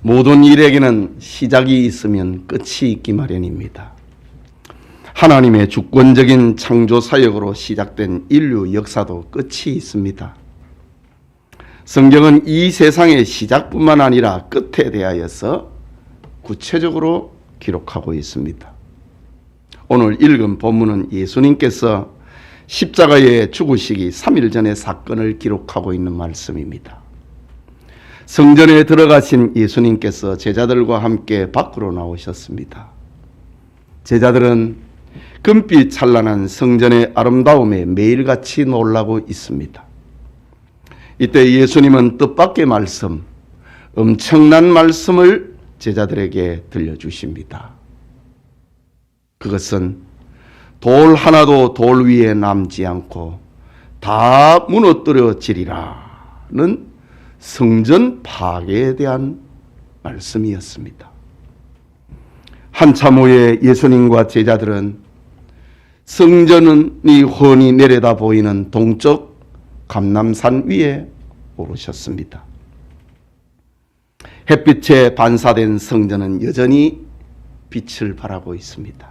모든 일에게는 시작이 있으면 끝이 있기 마련입니다. 하나님의 주권적인 창조 사역으로 시작된 인류 역사도 끝이 있습니다. 성경은 이 세상의 시작뿐만 아니라 끝에 대하여서 구체적으로 기록하고 있습니다. 오늘 읽은 본문은 예수님께서 십자가에 죽으시기 3일 전의 사건을 기록하고 있는 말씀입니다. 성전에 들어가신 예수님께서 제자들과 함께 밖으로 나오셨습니다. 제자들은 금빛 찬란한 성전의 아름다움에 매일같이 놀라고 있습니다. 이때 예수님은 뜻밖의 말씀, 엄청난 말씀을 제자들에게 들려주십니다. 그것은 돌 하나도 돌 위에 남지 않고 다 무너뜨려지리라는 성전 파괴에 대한 말씀이었습니다. 한참 후에 예수님과 제자들은 성전이 훤히 내려다 보이는 동쪽 감람산 위에 오르셨습니다. 햇빛에 반사된 성전은 여전히 빛을 발하고 있습니다.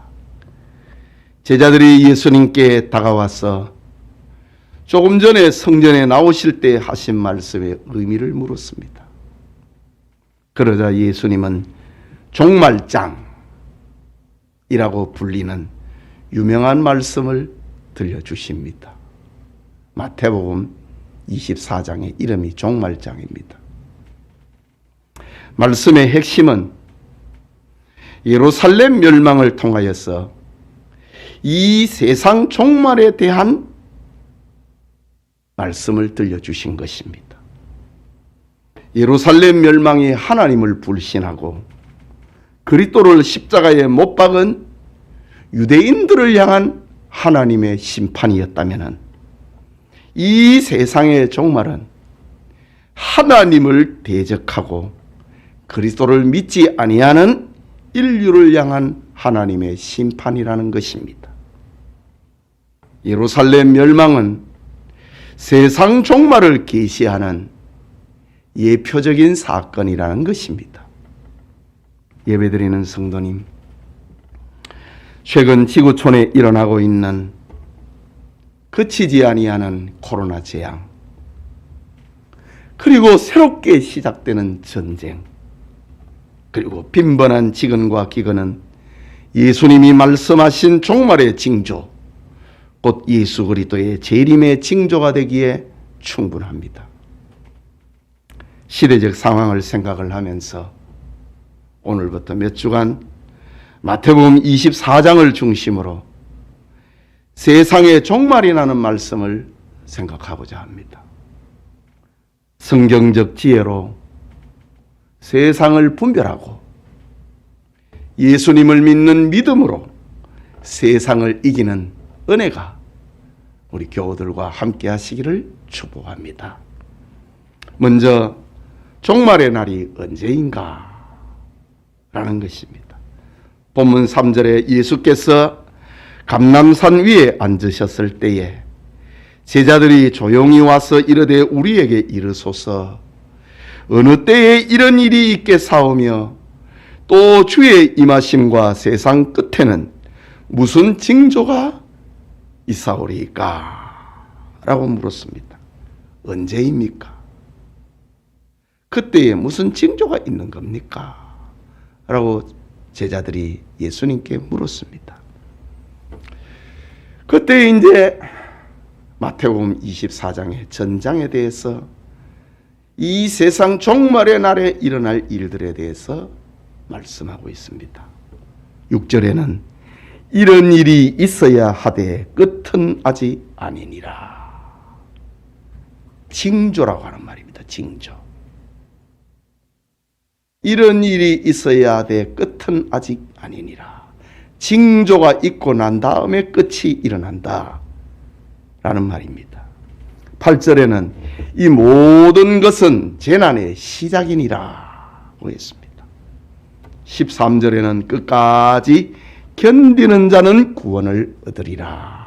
제자들이 예수님께 다가와서 조금 전에 성전에 나오실 때 하신 말씀의 의미를 물었습니다. 그러자 예수님은 종말장이라고 불리는 유명한 말씀을 들려주십니다. 마태복음 24장의 이름이 종말장입니다. 말씀의 핵심은 예루살렘 멸망을 통하여서 이 세상 종말에 대한 말씀을 들려주신 것입니다. 예루살렘 멸망이 하나님을 불신하고 그리스도를 십자가에 못 박은 유대인들을 향한 하나님의 심판이었다면 이 세상의 종말은 하나님을 대적하고 그리스도를 믿지 아니하는 인류를 향한 하나님의 심판이라는 것입니다. 예루살렘 멸망은 세상 종말을 계시하는 예표적인 사건이라는 것입니다. 예배드리는 성도님, 최근 지구촌에 일어나고 있는 그치지 아니하는 코로나 재앙, 그리고 새롭게 시작되는 전쟁, 그리고 빈번한 지근과 기근은 예수님이 말씀하신 종말의 징조, 곧 예수 그리스도의 재림의 징조가 되기에 충분합니다. 시대적 상황을 생각을 하면서 오늘부터 몇 주간 마태복음 24장을 중심으로 세상의 종말이라는 말씀을 생각하고자 합니다. 성경적 지혜로 세상을 분별하고 예수님을 믿는 믿음으로 세상을 이기는 은혜가 우리 교우들과 함께 하시기를 축복합니다. 먼저 종말의 날이 언제인가 라는 것입니다. 본문 3절에 예수께서 감람산 위에 앉으셨을 때에 제자들이 조용히 와서 이르되 우리에게 이르소서 어느 때에 이런 일이 있겠사오며 또 주의 임하심과 세상 끝에는 무슨 징조가 있사오리까? 라고 물었습니다. 언제입니까? 그때에 무슨 징조가 있는 겁니까? 라고 제자들이 예수님께 물었습니다. 그때 이제 마태복음 24장의 전장에 대해서 이 세상 종말의 날에 일어날 일들에 대해서 말씀하고 있습니다. 6절에는 이런 일이 있어야 하되 끝은 아직 아니니라. 징조라고 하는 말입니다. 징조. 이런 일이 있어야 하되 끝은 아직 아니니라. 징조가 있고 난 다음에 끝이 일어난다 라는 말입니다. 8절에는 이 모든 것은 재난의 시작이니라 고 했습니다. 13절에는 끝까지 견디는 자는 구원을 얻으리라.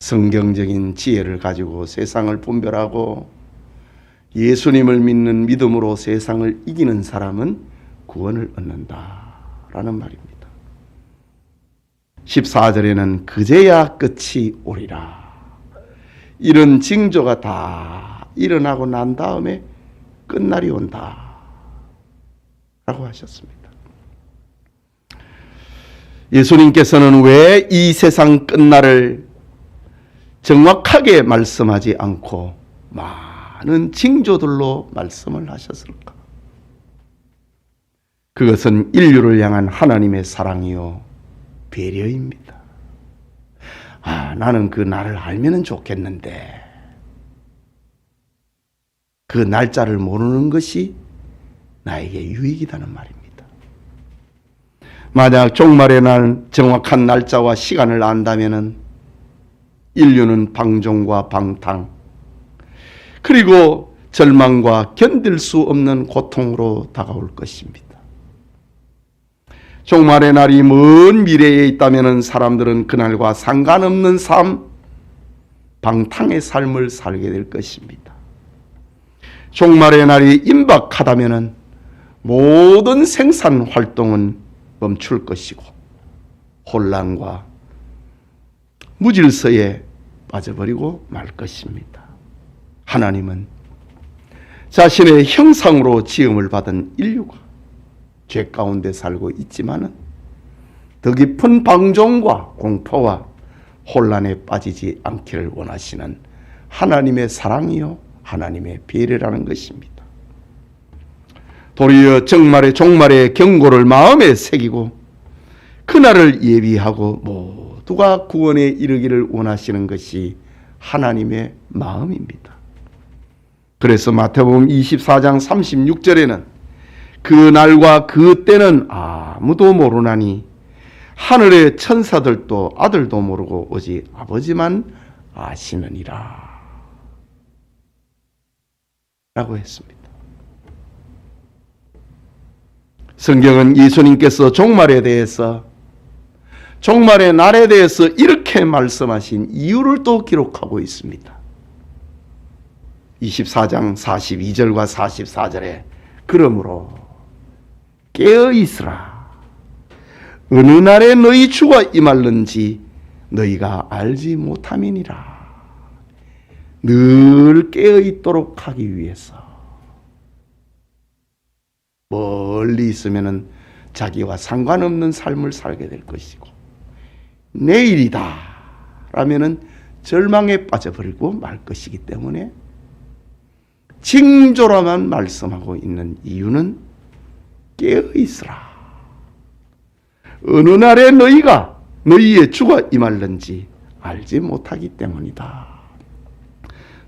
성경적인 지혜를 가지고 세상을 분별하고 예수님을 믿는 믿음으로 세상을 이기는 사람은 구원을 얻는다라는 말입니다. 14절에는 그제야 끝이 오리라. 이런 징조가 다 일어나고 난 다음에 끝날이 온다 라고 하셨습니다. 예수님께서는 왜 이 세상 끝날을 정확하게 말씀하지 않고 많은 징조들로 말씀을 하셨을까? 그것은 인류를 향한 하나님의 사랑이요 배려입니다. 나는 그 날을 알면은 좋겠는데 그 날짜를 모르는 것이 나에게 유익이라는 말입니다. 만약 종말의 날 정확한 날짜와 시간을 안다면은 인류는 방종과 방탕 그리고 절망과 견딜 수 없는 고통으로 다가올 것입니다. 종말의 날이 먼 미래에 있다면 사람들은 그날과 상관없는 삶, 방탕의 삶을 살게 될 것입니다. 종말의 날이 임박하다면 모든 생산 활동은 멈출 것이고 혼란과 무질서에 빠져버리고 말 것입니다. 하나님은 자신의 형상으로 지음을 받은 인류가 죄 가운데 살고 있지만은 더 깊은 방종과 공포와 혼란에 빠지지 않기를 원하시는 하나님의 사랑이요 하나님의 배려라는 것입니다. 도리어 종말의 경고를 마음에 새기고 그날을 예비하고 모두가 구원에 이르기를 원하시는 것이 하나님의 마음입니다. 그래서 마태복음 24장 36절에는 그 날과 그 때는 아무도 모르나니 하늘의 천사들도 아들도 모르고 오직 아버지만 아시느니라 라고 했습니다. 성경은 예수님께서 종말에 대해서 종말의 날에 대해서 이렇게 말씀하신 이유를 또 기록하고 있습니다. 24장 42절과 44절에 그러므로 깨어 있으라. 어느 날에 너희 주가 임할는지 너희가 알지 못함이니라. 늘 깨어 있도록 하기 위해서 멀리 있으면 자기와 상관없는 삶을 살게 될 것이고 내일이다 라면은 절망에 빠져버리고 말 것이기 때문에 징조로만 말씀하고 있는 이유는 깨어 있으라. 어느 날에 너희의 주가 임할는지 알지 못하기 때문이다.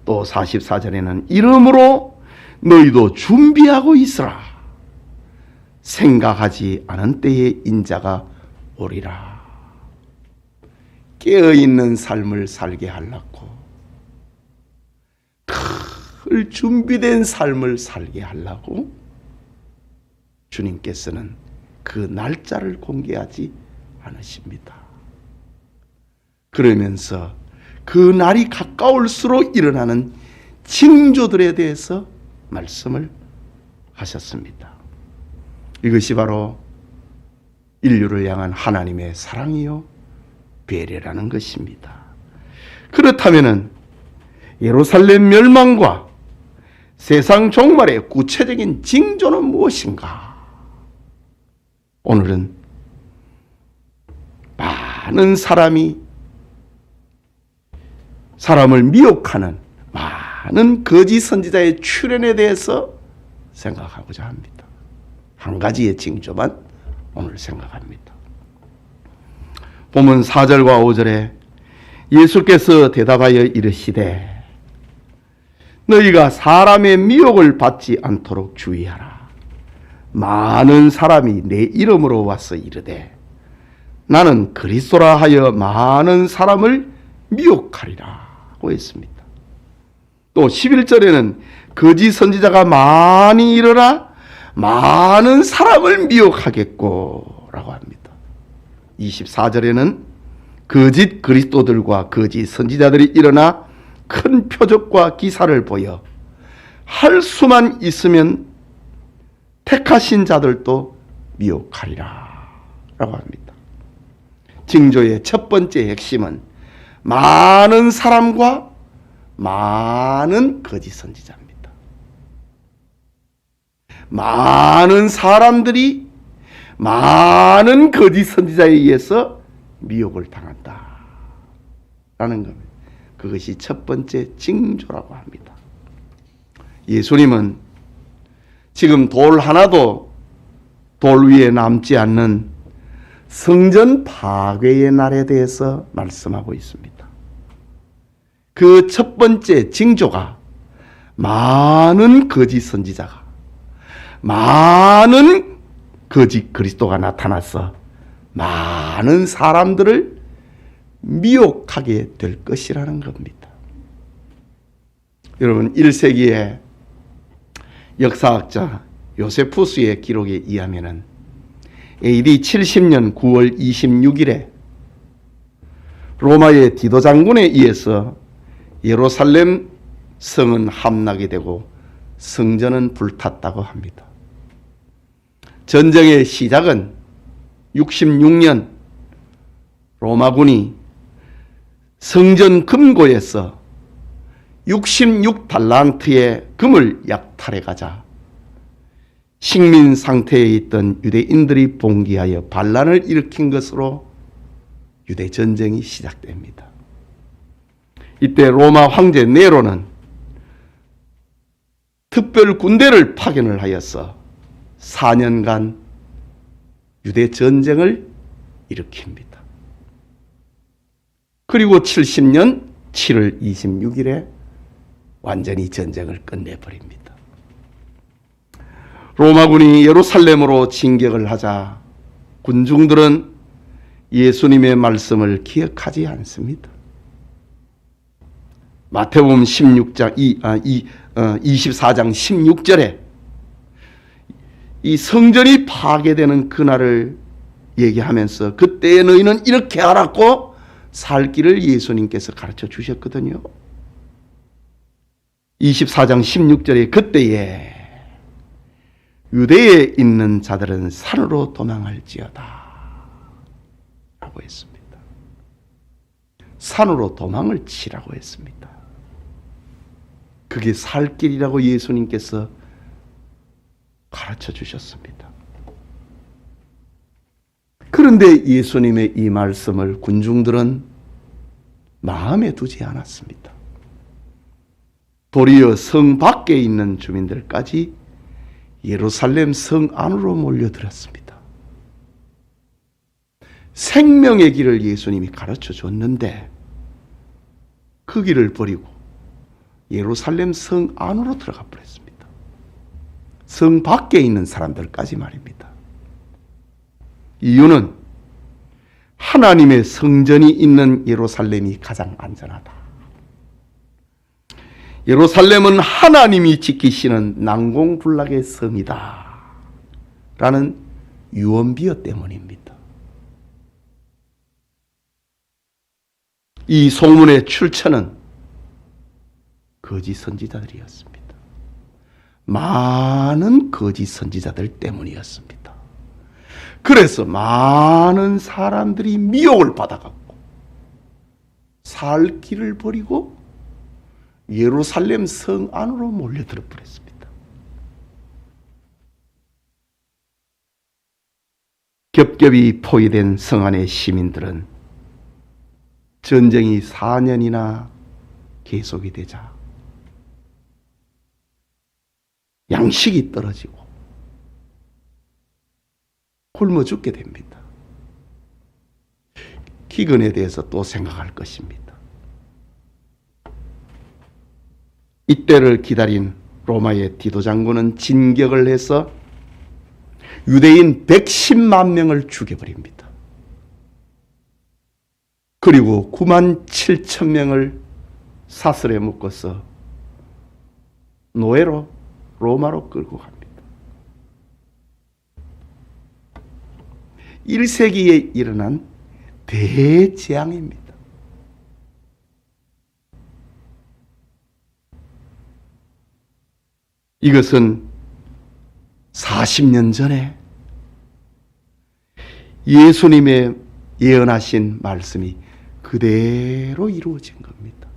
또 44절에는 이러므로 너희도 준비하고 있으라. 생각하지 않은 때에 인자가 오리라. 깨어있는 삶을 살게 하려고 늘 준비된 삶을 살게 하려고 주님께서는 그 날짜를 공개하지 않으십니다. 그러면서 그 날이 가까울수록 일어나는 징조들에 대해서 말씀을 하셨습니다. 이것이 바로 인류를 향한 하나님의 사랑이요 배려라는 것입니다. 그렇다면 예루살렘 멸망과 세상 종말의 구체적인 징조는 무엇인가? 오늘은 많은 사람을 미혹하는 많은 거짓 선지자의 출현에 대해서 생각하고자 합니다. 한 가지의 징조만 오늘 생각합니다. 본문 4절과 5절에 예수께서 대답하여 이르시되 너희가 사람의 미혹을 받지 않도록 주의하라. 많은 사람이 내 이름으로 와서 이르되 나는 그리스도라 하여 많은 사람을 미혹하리라고 했습니다. 또 11절에는 거짓 선지자가 많이 일어나 많은 사람을 미혹하겠고 라고 합니다. 24절에는 거짓 그리스도들과 거짓 선지자들이 일어나 큰 표적과 기사를 보여 할 수만 있으면 택하신 자들도 미혹하리라 라고 합니다. 징조의 첫 번째 핵심은 많은 사람과 많은 거짓 선지자입니다. 많은 사람들이 많은 거짓 선지자에 의해서 미혹을 당한다 라는 겁니다. 그것이 첫 번째 징조라고 합니다. 예수님은 지금 돌 하나도 돌 위에 남지 않는 성전 파괴의 날에 대해서 말씀하고 있습니다. 그 첫 번째 징조가 많은 거짓 선지자가, 많은 거짓 그리스도가 나타나서 많은 사람들을 미혹하게 될 것이라는 겁니다. 여러분, 1세기의 역사학자 요세푸스의 기록에 의하면 AD 70년 9월 26일에 로마의 디도 장군에 의해서 예루살렘 성은 함락이 되고 성전은 불탔다고 합니다. 전쟁의 시작은 66년 로마군이 성전 금고에서 66달란트의 금을 약탈해 가자 식민 상태에 있던 유대인들이 봉기하여 반란을 일으킨 것으로 유대 전쟁이 시작됩니다. 이때 로마 황제 네로는 특별 군대를 파견을 하여서 4년간 유대 전쟁을 일으킵니다. 그리고 70년 7월 26일에 완전히 전쟁을 끝내버립니다. 로마군이 예루살렘으로 진격을 하자 군중들은 예수님의 말씀을 기억하지 않습니다. 마태복음 24장 16절에 이 성전이 파괴되는 그날을 얘기하면서 그때에 너희는 이렇게 알았고 살 길을 예수님께서 가르쳐 주셨거든요. 24장 16절에 그때에 유대에 있는 자들은 산으로 도망할지어다 라고 했습니다. 산으로 도망을 치라고 했습니다. 그게 살 길이라고 예수님께서 가르쳐 주셨습니다. 그런데 예수님의 이 말씀을 군중들은 마음에 두지 않았습니다. 도리어 성 밖에 있는 주민들까지 예루살렘 성 안으로 몰려들었습니다. 생명의 길을 예수님이 가르쳐 줬는데 그 길을 버리고 예루살렘 성 안으로 들어가 버렸습니다. 성 밖에 있는 사람들까지 말입니다. 이유는 하나님의 성전이 있는 예루살렘이 가장 안전하다. 예루살렘은 하나님이 지키시는 난공불락의 성이다 라는 유언비어 때문입니다. 이 소문의 출처는 거짓 선지자들이었습니다. 많은 거짓 선지자들 때문이었습니다. 그래서 많은 사람들이 미혹을 받아갔고 살 길을 버리고 예루살렘 성 안으로 몰려들어 버렸습니다. 겹겹이 포위된 성 안의 시민들은 전쟁이 4년이나 계속이 되자 양식이 떨어지고 굶어 죽게 됩니다. 기근에 대해서 또 생각할 것입니다. 이때를 기다린 로마의 디도 장군은 진격을 해서 유대인 110만 명을 죽여버립니다. 그리고 9만 7천 명을 사슬에 묶어서 노예로 로마로 끌고 갑니다. 1세기에 일어난 대재앙입니다. 이것은 40년 전에 예수님의 예언하신 말씀이 그대로 이루어진 겁니다.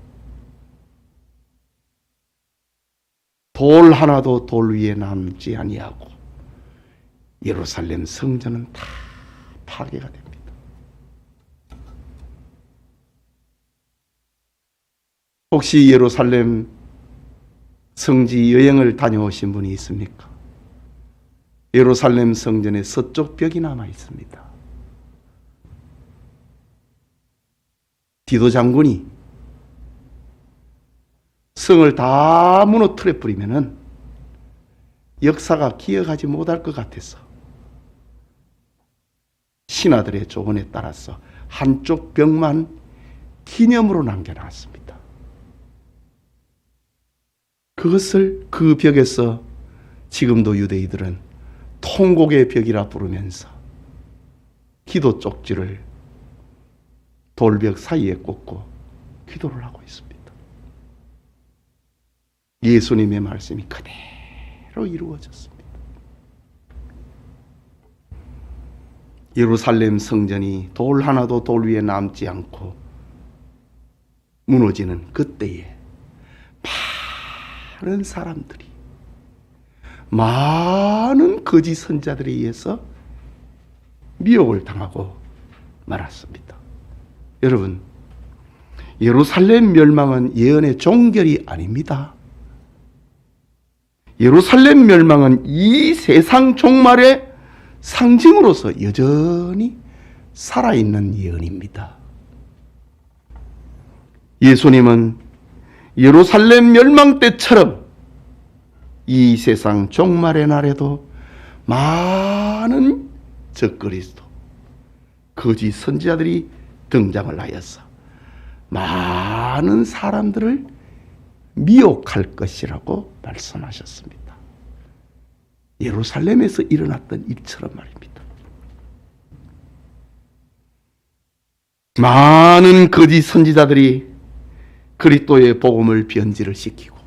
돌 하나도 돌 위에 남지 아니하고 예루살렘 성전은 다 파괴가 됩니다. 혹시 예루살렘 성지 여행을 다녀오신 분이 있습니까? 예루살렘 성전의 서쪽 벽이 남아 있습니다. 디도 장군이 성을 다 무너뜨려 버리면은 역사가 기억하지 못할 것 같아서 신하들의 조언에 따라서 한쪽 벽만 기념으로 남겨놨습니다. 그것을 그 벽에서 지금도 유대인들은 통곡의 벽이라 부르면서 기도 쪽지를 돌벽 사이에 꽂고 기도를 하고 있습니다. 예수님의 말씀이 그대로 이루어졌습니다. 예루살렘 성전이 돌 하나도 돌 위에 남지 않고 무너지는 그때에 많은 사람들이, 많은 거짓 선자들에 의해서 미혹을 당하고 말았습니다. 여러분, 예루살렘 멸망은 예언의 종결이 아닙니다. 예루살렘 멸망은 이 세상 종말의 상징으로서 여전히 살아있는 예언입니다. 예수님은 예루살렘 멸망 때처럼 이 세상 종말의 날에도 많은 적그리스도, 거짓 선지자들이 등장을 하여서 많은 사람들을 미혹할 것이라고 말씀하셨습니다. 예루살렘에서 일어났던 일처럼 말입니다. 많은 거짓 선지자들이 그리스도의 복음을 변질을 시키고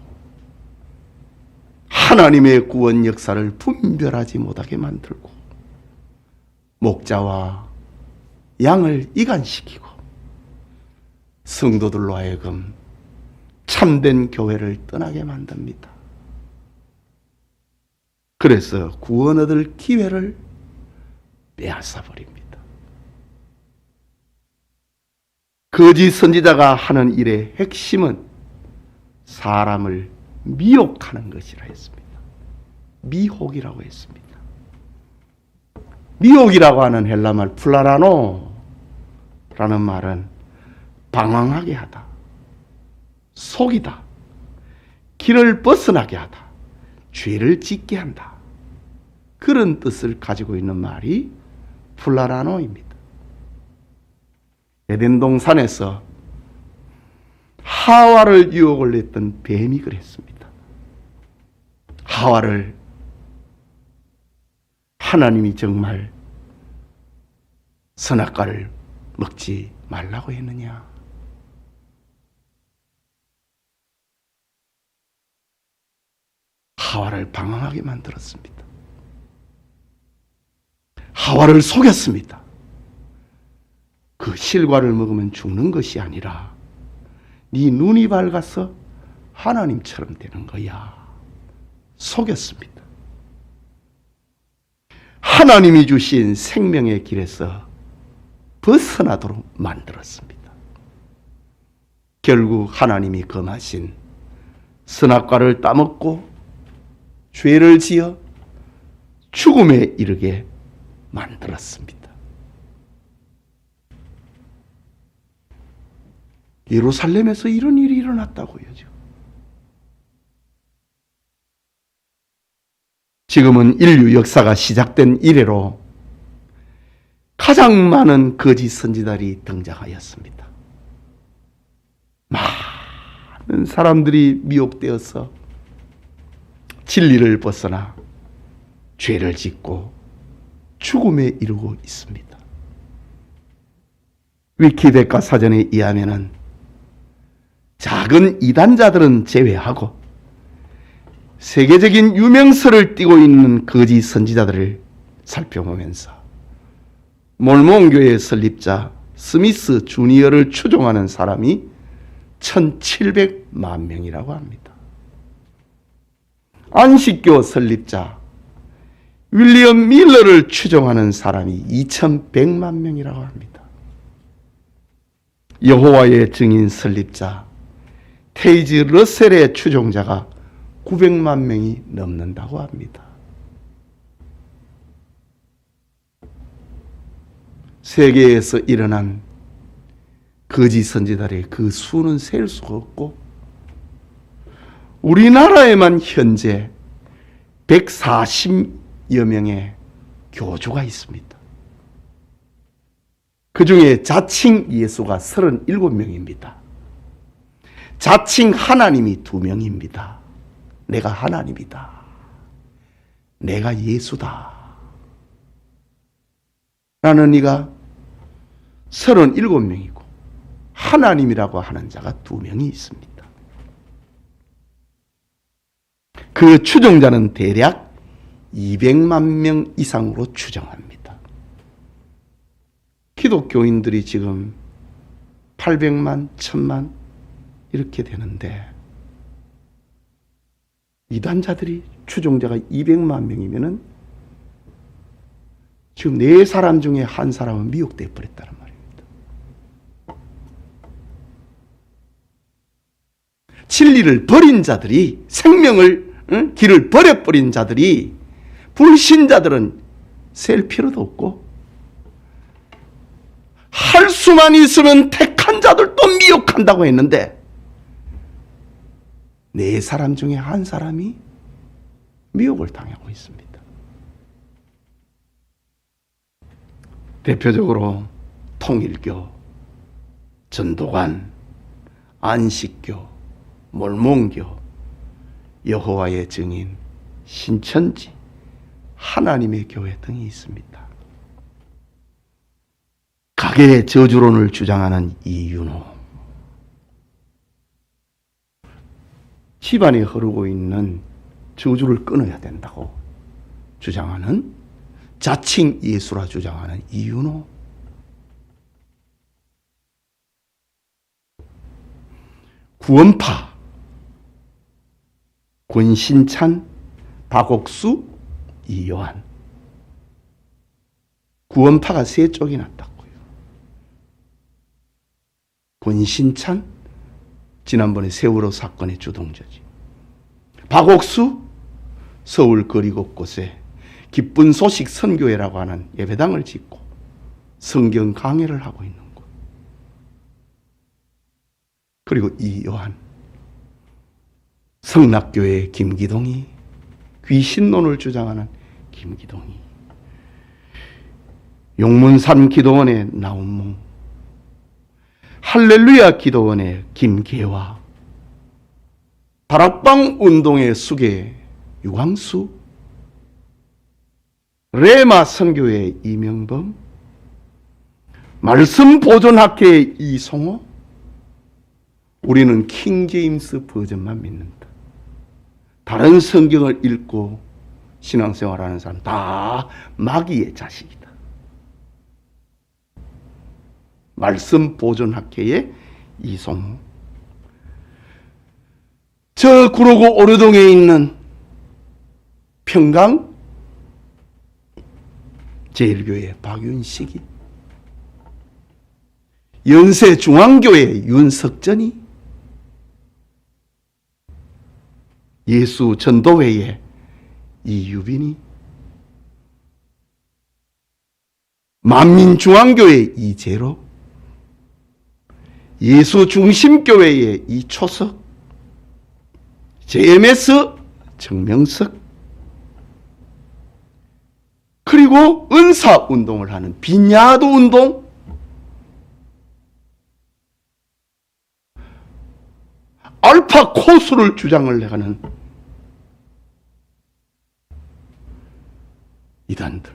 하나님의 구원 역사를 분별하지 못하게 만들고 목자와 양을 이간시키고 성도들로 하여금 참된 교회를 떠나게 만듭니다. 그래서 구원 얻을 기회를 빼앗아 버립니다. 거짓 선지자가 하는 일의 핵심은 사람을 미혹하는 것이라 했습니다. 미혹이라고 했습니다. 미혹이라고 하는 헬라말 플라라노라는 말은 방황하게 하다, 속이다, 길을 벗어나게 하다, 죄를 짓게 한다, 그런 뜻을 가지고 있는 말이 플라라노입니다. 에덴 동산에서 하와를 유혹을 했던 뱀이 그랬습니다. 하와를 하나님이 정말 선악과를 먹지 말라고 했느냐? 하와를 방황하게 만들었습니다. 하와를 속였습니다. 그 실과를 먹으면 죽는 것이 아니라 네 눈이 밝아서 하나님처럼 되는 거야. 속였습니다. 하나님이 주신 생명의 길에서 벗어나도록 만들었습니다. 결국 하나님이 금하신 선악과를 따먹고 죄를 지어 죽음에 이르게 만들었습니다. 예루살렘에서 이런 일이 일어났다고요. 지금은 인류 역사가 시작된 이래로 가장 많은 거짓 선지자들이 등장하였습니다. 많은 사람들이 미혹되어서 진리를 벗어나 죄를 짓고 죽음에 이르고 있습니다. 위키백과 사전에 의하면은 작은 이단자들은 제외하고 세계적인 유명세를 띠고 있는 거짓 선지자들을 살펴보면서 몰몬교의 설립자 스미스 주니어를 추종하는 사람이 1700만 명이라고 합니다. 안식교 설립자 윌리엄 밀러를 추종하는 사람이 2100만 명이라고 합니다. 여호와의 증인 설립자 테이즈 러셀의 추종자가 900만 명이 넘는다고 합니다. 세계에서 일어난 거짓 선지자들의 그 수는 셀 수가 없고 우리나라에만 현재 140여 명의 교주가 있습니다. 그 중에 자칭 예수가 37명입니다. 자칭 하나님이 2명입니다. 내가 하나님이다. 내가 예수다. 라는 이가 37명이고 하나님이라고 하는 자가 2명이 있습니다. 그 추종자는 대략 200만 명 이상으로 추정합니다. 기독교인들이 지금 800만, 1000만 이렇게 되는데 이단자들이 추종자가 200만 명이면은 지금 4사람 중에 1사람은 미혹되어 버렸다는 말입니다. 진리를 버린 자들이 생명을 길을 버려버린 자들이 불신자들은 셀 필요도 없고 할 수만 있으면 택한 자들도 미혹한다고 했는데 4사람 중에 1사람이 미혹을 당하고 있습니다. 대표적으로 통일교, 전도관, 안식교, 몰몬교, 여호와의 증인, 신천지, 하나님의 교회 등이 있습니다. 가계의 저주론을 주장하는 이윤호, 집안에 흐르고 있는 저주를 끊어야 된다고 주장하는 자칭 예수라 주장하는 이윤호, 구원파 권신찬, 박옥수, 이요한. 구원파가 3쪽이 났다고요. 권신찬 지난번에 세월호 사건의 주동자지. 박옥수 서울 거리 곳곳에 기쁜 소식 선교회라고 하는 예배당을 짓고 성경 강해를 하고 있는 것. 그리고 이요한 성락교회 김기동이, 귀신론을 주장하는 김기동이, 용문산 기도원의 나온몽, 할렐루야 기도원의 김계화, 다락방 운동의 수계 유광수, 레마 선교의 이명범, 말씀 보존학회의 이송호. 우리는 킹제임스 버전만 믿는다. 다른 성경을 읽고 신앙생활하는 사람 다 마귀의 자식이다. 말씀 보존학회의 이송호. 저 구로구 오르동에 있는 평강 제일교회 박윤식이, 연세중앙교회 윤석전이, 예수전도회의 이유빈이, 만민중앙교회 이재로, 예수중심교회의 이초석, JMS 정명석, 그리고 은사운동을 하는 빈야도운동, 알파 코스를 주장을 해가는 이단들,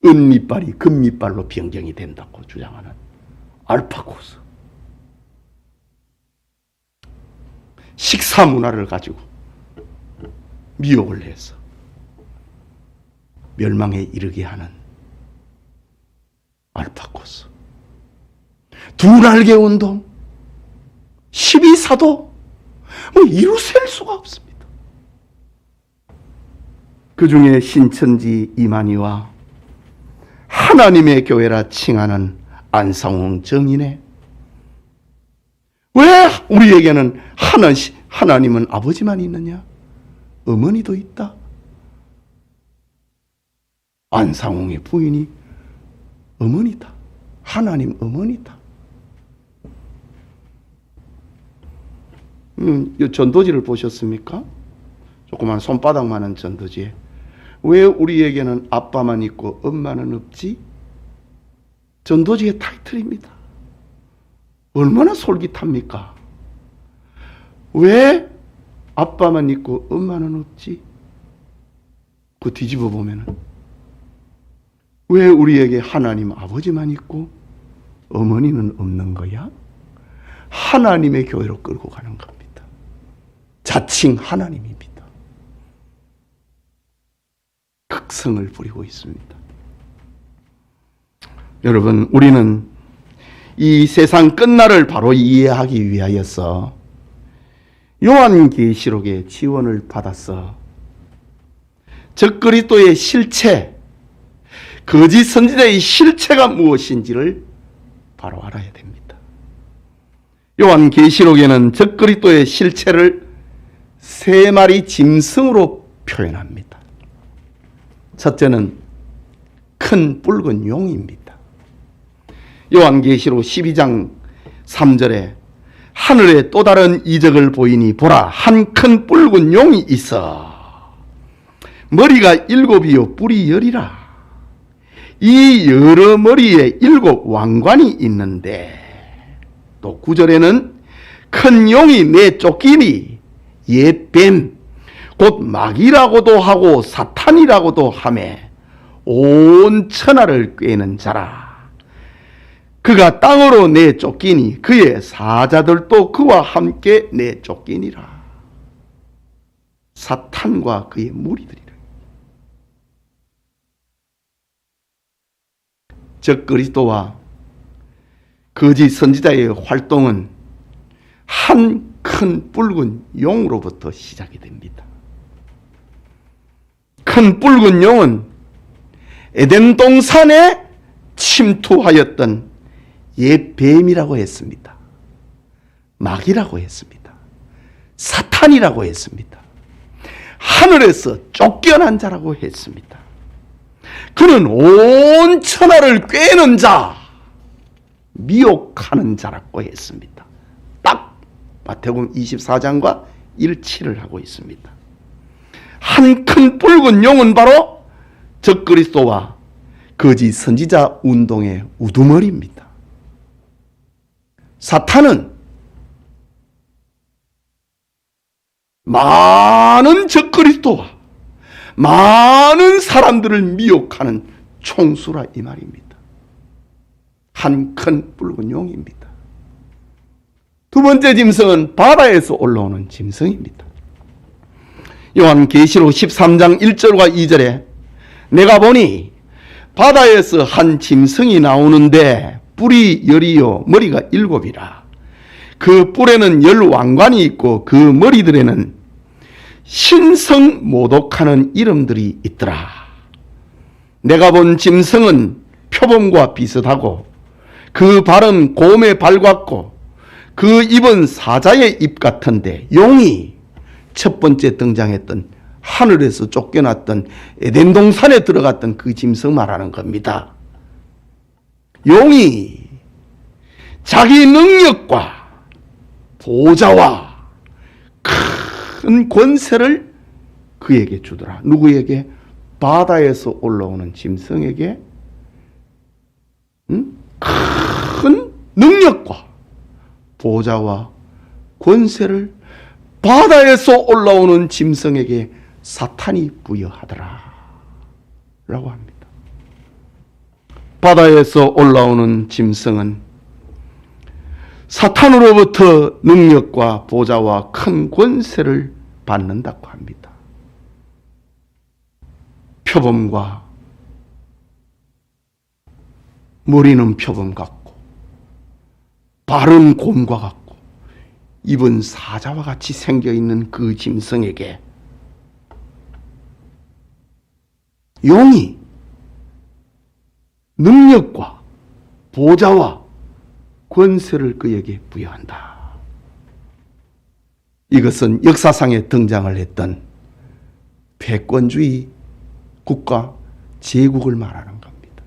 은밑발이 금밑발로 변경이 된다고 주장하는 알파 코스, 식사 문화를 가지고 미혹을 해서 멸망에 이르게 하는 알파고스, 두 날개 운동, 12사도, 이루셀 수가 없습니다. 그 중에 신천지 이만희와 하나님의 교회라 칭하는 안상홍 정인의, 왜 우리에게는 하나님은 아버지만 있느냐? 어머니도 있다. 안상홍의 부인이 어머니다. 하나님 어머니다. 이 전도지를 보셨습니까? 조그만 손바닥만한 전도지에 왜 우리에게는 아빠만 있고 엄마는 없지? 전도지의 타이틀입니다. 얼마나 솔깃합니까? 왜 아빠만 있고 엄마는 없지? 그 뒤집어 보면은 왜 우리에게 하나님 아버지만 있고 어머니는 없는 거야? 하나님의 교회로 끌고 가는 겁니다. 자칭 하나님입니다. 극성을 부리고 있습니다. 여러분, 우리는 이 세상 끝날을 바로 이해하기 위하여서 요한계시록의 지원을 받아서 적그리스도의 실체, 거짓 선지자의 실체가 무엇인지를 바로 알아야 됩니다. 요한계시록에는 적그리스도의 실체를 세 마리 짐승으로 표현합니다. 첫째는 큰 붉은 용입니다. 요한계시록 12장 3절에 하늘에 또 다른 이적을 보이니 보라, 한 큰 붉은 용이 있어 머리가 7이요 뿔이 10이라. 이 여러 머리에 7 왕관이 있는데, 또 9절에는 큰 용이 내쫓기니 옛뱀 곧 마귀라고도 하고 사탄이라고도 하며 온 천하를 꿰는 자라. 그가 땅으로 내쫓기니 그의 사자들도 그와 함께 내쫓기니라. 사탄과 그의 무리들이라. 적그리스도와 거짓 선지자의 활동은 한 큰 붉은 용으로부터 시작이 됩니다. 큰 붉은 용은 에덴 동산에 침투하였던 옛 뱀이라고 했습니다. 마귀라고 했습니다. 사탄이라고 했습니다. 하늘에서 쫓겨난 자라고 했습니다. 그는 온 천하를 꿰는 자, 미혹하는 자라고 했습니다. 딱 마태복음 24장과 일치를 하고 있습니다. 한 큰 붉은 용은 바로 적그리스도와 거짓 선지자 운동의 우두머리입니다. 사탄은 많은 적그리스도와 많은 사람들을 미혹하는 총수라 이 말입니다. 한 큰 붉은 용입니다. 두 번째 짐승은 바다에서 올라오는 짐승입니다. 요한계시록 13장 1절과 2절에 내가 보니 바다에서 한 짐승이 나오는데 뿔이 10이요 머리가 7이라. 그 뿔에는 10 왕관이 있고 그 머리들에는 신성 모독하는 이름들이 있더라. 내가 본 짐승은 표범과 비슷하고 그 발은 곰의 발 같고 그 입은 사자의 입 같은데, 용이 첫 번째 등장했던 하늘에서 쫓겨났던 에덴 동산에 들어갔던 그 짐승 말하는 겁니다. 용이 자기 능력과 보좌와 큰 권세를 그에게 주더라. 누구에게? 바다에서 올라오는 짐승에게 큰 능력과 보좌와 권세를 바다에서 올라오는 짐승에게 사탄이 부여하더라 라고 합니다. 바다에서 올라오는 짐승은 사탄으로부터 능력과 보좌와 큰 권세를 받는다고 합니다. 표범과 머리는 표범 같고 발은 곰과 같고 입은 사자와 같이 생겨있는 그 짐승에게 용이 능력과 보좌와 권세를 그에게 부여한다. 이것은 역사상에 등장을 했던 패권주의 국가 제국을 말하는 겁니다.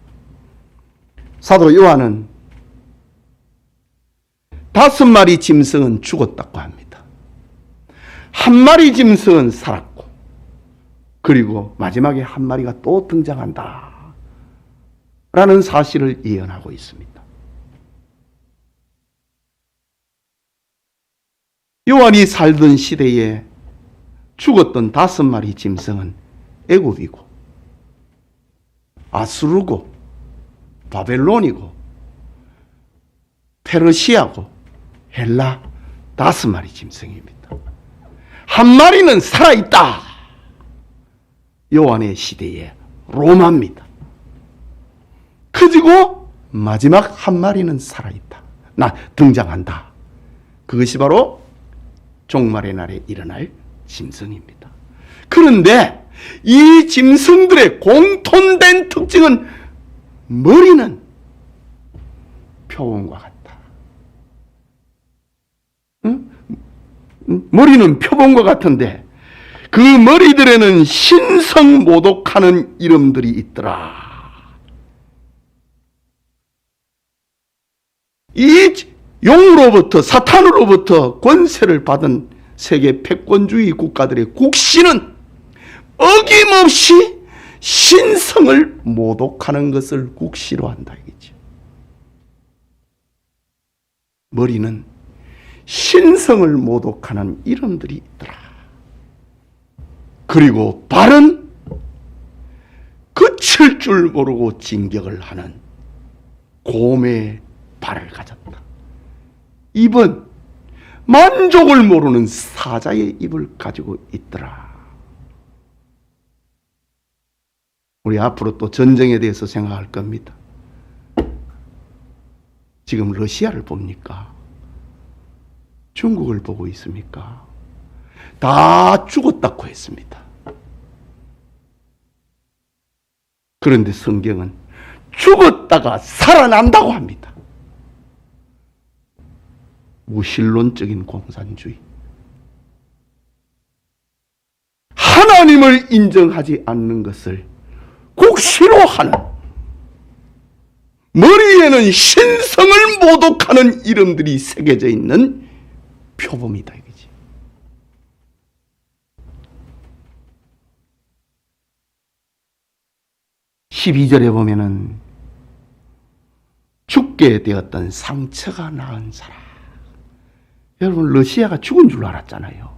사도 요한은 5마리 짐승은 죽었다고 합니다. 1마리 짐승은 살았고, 그리고 마지막에 1마리가 또 등장한다 라는 사실을 예언하고 있습니다. 요한이 살던 시대에 죽었던 5마리 짐승은 애굽이고 아수르고 바벨론이고 페르시아고 헬라 5마리 짐승입니다. 1마리는 살아있다. 요한의 시대에 로마입니다. 그리고 마지막 1마리는 살아있다. 등장한다. 그것이 바로 종말의 날에 일어날 짐승입니다. 그런데 이 짐승들의 공통된 특징은 머리는 표범과 같다. 응? 머리는 표범과 같은데 그 머리들에는 신성 모독하는 이름들이 있더라. 이 용으로부터 사탄으로부터 권세를 받은 세계 패권주의 국가들의 국신은 어김없이 신성을 모독하는 것을 국시로 한다 이거죠. 머리는 신성을 모독하는 이름들이 있더라. 그리고 발은 그칠 줄 모르고 진격을 하는 곰의 발을 가졌다. 입은 만족을 모르는 사자의 입을 가지고 있더라. 우리 앞으로 또 전쟁에 대해서 생각할 겁니다. 지금 러시아를 봅니까? 중국을 보고 있습니까? 다 죽었다고 했습니다. 그런데 성경은 죽었다가 살아난다고 합니다. 무신론적인 공산주의. 하나님을 인정하지 않는 것을 국시로 하는, 머리에는 신성을 모독하는 이름들이 새겨져 있는 표범이다 이거지. (12절에) 보면은 죽게 되었던 상처가 나은 사람. 여러분, 러시아가 죽은 줄로 알았잖아요.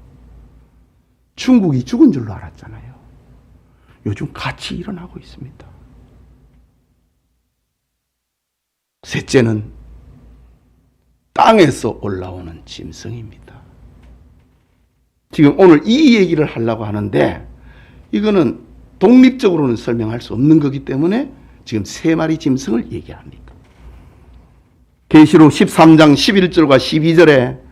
중국이 죽은 줄로 알았잖아요. 요즘 같이 일어나고 있습니다. 셋째는 땅에서 올라오는 짐승입니다. 지금 오늘 이 얘기를 하려고 하는데 이거는 독립적으로는 설명할 수 없는 거기 때문에 지금 3마리 짐승을 얘기합니다. 계시록 13장 11절과 12절에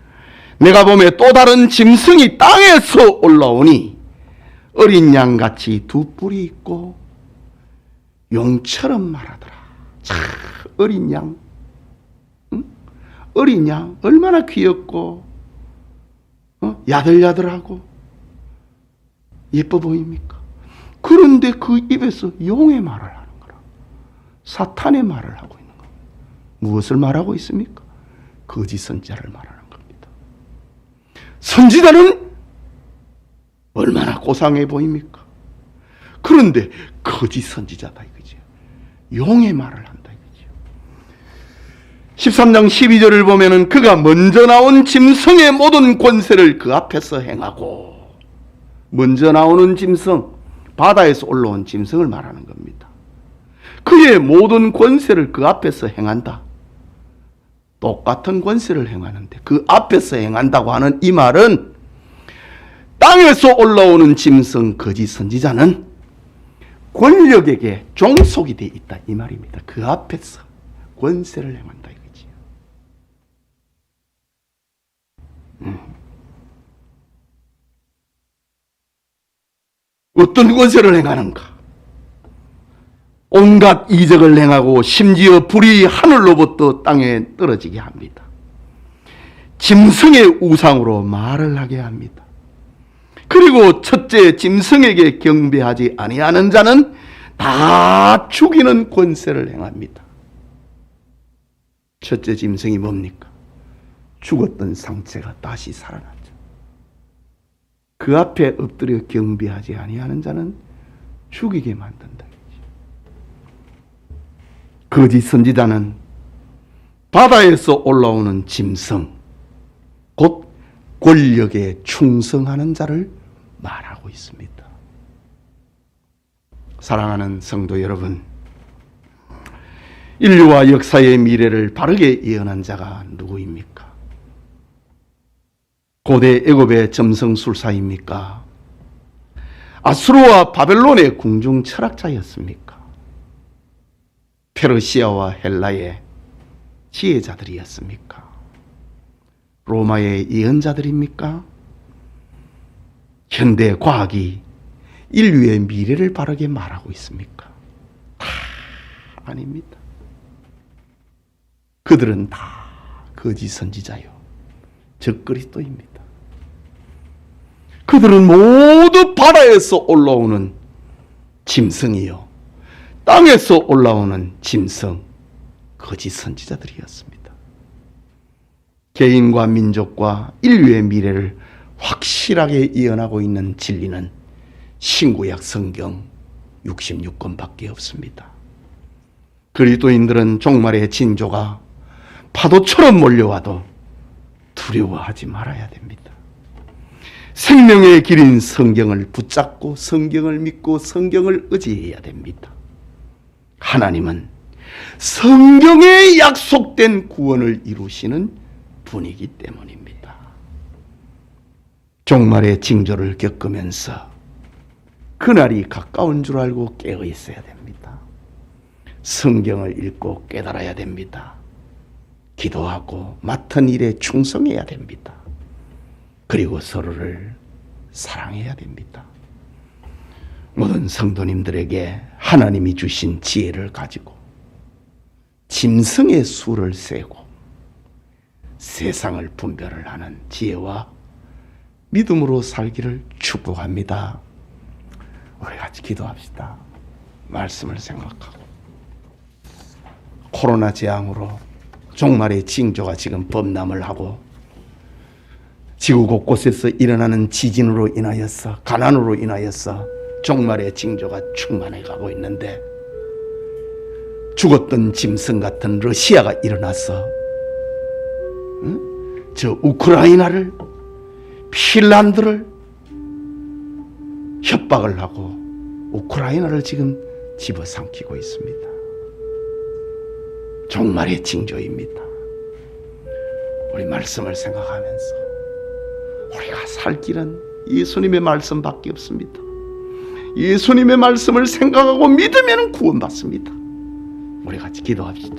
내가 보매 또 다른 짐승이 땅에서 올라오니 어린 양같이 2뿔이 있고 용처럼 말하더라. 참 어린 양, 응? 어린 양 얼마나 귀엽고 야들야들하고 예뻐 보입니까? 그런데 그 입에서 용의 말을 하는 거라. 사탄의 말을 하고 있는 겁니다. 무엇을 말하고 있습니까? 거짓 선지자를 말하는 겁니다. 선지자는 얼마나 고상해 보입니까? 그런데 거짓 선지자다 이거죠. 용의 말을 한다 이거죠. 13장 12절을 보면은 그가 먼저 나온 짐승의 모든 권세를 그 앞에서 행하고, 먼저 나오는 짐승, 바다에서 올라온 짐승을 말하는 겁니다. 그의 모든 권세를 그 앞에서 행한다. 똑같은 권세를 행하는데 그 앞에서 행한다고 하는 이 말은 땅에서 올라오는 짐승 거짓 선지자는 권력에게 종속이 되어 있다 이 말입니다. 그 앞에서 권세를 행한다 이거지요. 어떤 권세를 행하는가? 온갖 이적을 행하고 심지어 불이 하늘로부터 땅에 떨어지게 합니다. 짐승의 우상으로 말을 하게 합니다. 그리고 첫째 짐승에게 경배하지 아니하는 자는 다 죽이는 권세를 행합니다. 첫째 짐승이 뭡니까? 죽었던 상체가 다시 살아났죠. 그 앞에 엎드려 경배하지 아니하는 자는 죽이게 만든다. 거짓 선지자는 바다에서 올라오는 짐승, 곧 권력에 충성하는 자를 말하고 있습니다. 사랑하는 성도 여러분, 인류와 역사의 미래를 바르게 예언한 자가 누구입니까? 고대 애굽의 점성술사입니까? 아수르와 바벨론의 궁중 철학자였습니까? 페르시아와 헬라의 지혜자들이었습니까? 로마의 예언자들입니까? 현대 과학이 인류의 미래를 바르게 말하고 있습니까? 다 아닙니다. 그들은 다 거짓 선지자요, 적그리스도입니다. 그들은 모두 바다에서 올라오는 짐승이요, 땅에서 올라오는 짐승, 거짓 선지자들이었습니다. 개인과 민족과 인류의 미래를 확실하게 예언하고 있는 진리는 신구약 성경 66권밖에 없습니다. 그리스도인들은 종말의 징조가 파도처럼 몰려와도 두려워하지 말아야 됩니다. 생명의 길인 성경을 붙잡고 성경을 믿고 성경을 의지해야 됩니다. 하나님은 성경에 약속된 구원을 이루시는 분이기 때문입니다. 종말의 징조를 겪으면서 그날이 가까운 줄 알고 깨어 있어야 됩니다. 성경을 읽고 깨달아야 됩니다. 기도하고 맡은 일에 충성해야 됩니다. 그리고 서로를 사랑해야 됩니다. 모든 성도님들에게 하나님이 주신 지혜를 가지고 짐승의 수를 세고 세상을 분별을 하는 지혜와 믿음으로 살기를 축복합니다. 우리 같이 기도합시다. 말씀을 생각하고 코로나 재앙으로 종말의 징조가 지금 범람을 하고 지구 곳곳에서 일어나는 지진으로 인하여서 가난으로 인하여서 종말의 징조가 충만해 가고 있는데 죽었던 짐승 같은 러시아가 일어나서 저 우크라이나를 핀란드를 협박을 하고 우크라이나를 지금 집어삼키고 있습니다. 종말의 징조입니다. 우리 말씀을 생각하면서 우리가 살 길은 예수님의 말씀밖에 없습니다. 예수님의 말씀을 생각하고 믿으면 구원받습니다. 우리 같이 기도합시다.